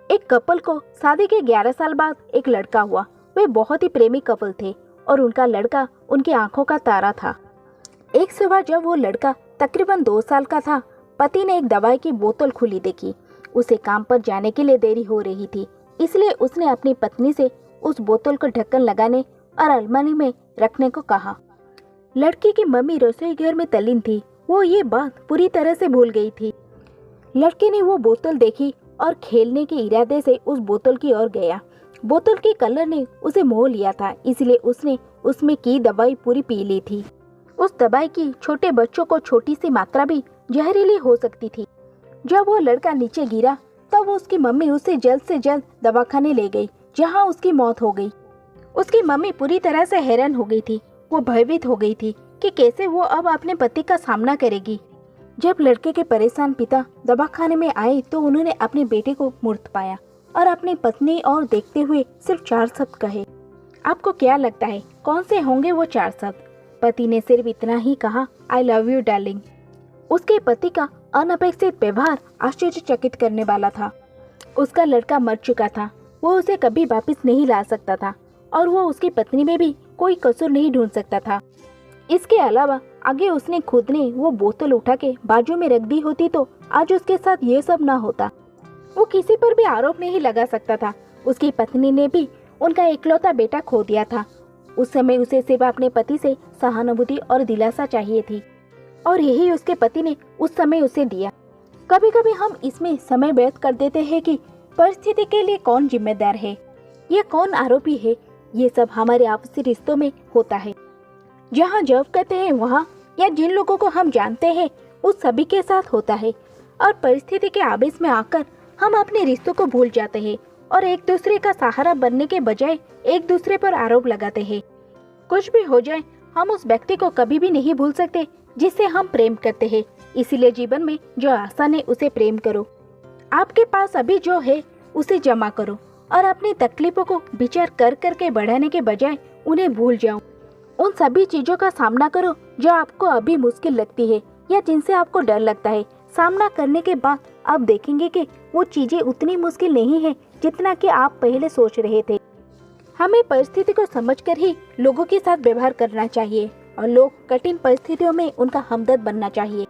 एक कपल को शादी के 11 साल बाद एक लड़का हुआ। वे बहुत ही प्रेमी कपल थे और उनका लड़का उनकी आंखों का तारा था। एक सुबह जब वो लड़का तकरीबन 2 साल का था, पति ने एक दवाई की बोतल खुली देखी। उसे काम पर जाने के लिए देरी हो रही थी, इसलिए उसने अपनी पत्नी से उस बोतल को ढक्कन लगाने और अलमारी में रखने को कहा। लड़की की मम्मी रसोई घर में तल्लीन थी। वो ये बात पूरी तरह से भूल गई थी। लड़के ने वो बोतल देखी और खेलने के इरादे से उस बोतल की ओर गया। बोतल के कलर ने उसे मोह लिया था, इसलिए उसने उसमें की दवाई पूरी पी ली थी। उस दवाई की छोटे बच्चों को छोटी सी मात्रा भी जहरीली हो सकती थी। जब वो लड़का नीचे गिरा तब उसकी मम्मी उसे जल्द से जल्द दवाखाने ले गई, जहां उसकी मौत हो गई। उसकी मम्मी पूरी तरह से हैरान हो गई थी। वो भयभीत हो गई थी कि कैसे वो अब अपने पति का सामना करेगी। जब लड़के के परेशान पिता दवाखाने में आए तो उन्होंने अपने बेटे को मूर्त पाया और अपनी पत्नी और देखते हुए सिर्फ 4 शब्द कहे। आपको क्या लगता है कौन से होंगे वो 4 शब्द? पति ने सिर्फ इतना ही कहा, आई लव यू डार्लिंग। उसके पति का अनपेक्षित व्यवहार आश्चर्यचकित करने वाला था। उसका लड़का मर चुका था, वो उसे कभी वापस नहीं ला सकता था और वो उसकी पत्नी में भी कोई कसूर नहीं ढूंढ सकता था। इसके अलावा आगे उसने खुद ने वो बोतल उठा के बाजू में रख दी होती तो आज उसके साथ ये सब ना होता। वो किसी पर भी आरोप नहीं लगा सकता था। उसकी पत्नी ने भी उनका इकलौता बेटा खो दिया था। उस समय उसे सिर्फ अपने पति से सहानुभूति और दिलासा चाहिए थी और यही उसके पति ने उस समय उसे दिया। कभी कभी हम इसमें समय व्यर्थ कर देते हैं कि परिस्थिति के लिए कौन जिम्मेदार है या कौन आरोपी है। ये सब हमारे आपसी रिश्तों में होता है। जहाँ जॉब करते हैं वहाँ या जिन लोगों को हम जानते हैं उस सभी के साथ होता है और परिस्थिति के आवेश में आकर हम अपने रिश्तों को भूल जाते हैं और एक दूसरे का सहारा बनने के बजाय एक दूसरे पर आरोप लगाते हैं। कुछ भी हो जाए हम उस व्यक्ति को कभी भी नहीं भूल सकते जिससे हम प्रेम करते हैं। इसीलिए जीवन में जो आसान है उसे प्रेम करो। आपके पास अभी जो है उसे जमा करो और अपनी तकलीफों को विचार कर करके बढ़ाने के बजाय उन्हें भूल जाओ। उन सभी चीजों का सामना करो जो आपको अभी मुश्किल लगती है या जिनसे आपको डर लगता है। सामना करने के बाद आप देखेंगे कि वो चीजें उतनी मुश्किल नहीं है जितना कि आप पहले सोच रहे थे। हमें परिस्थिति को समझकर ही लोगों के साथ व्यवहार करना चाहिए और लोग कठिन परिस्थितियों में उनका हमदर्द बनना चाहिए।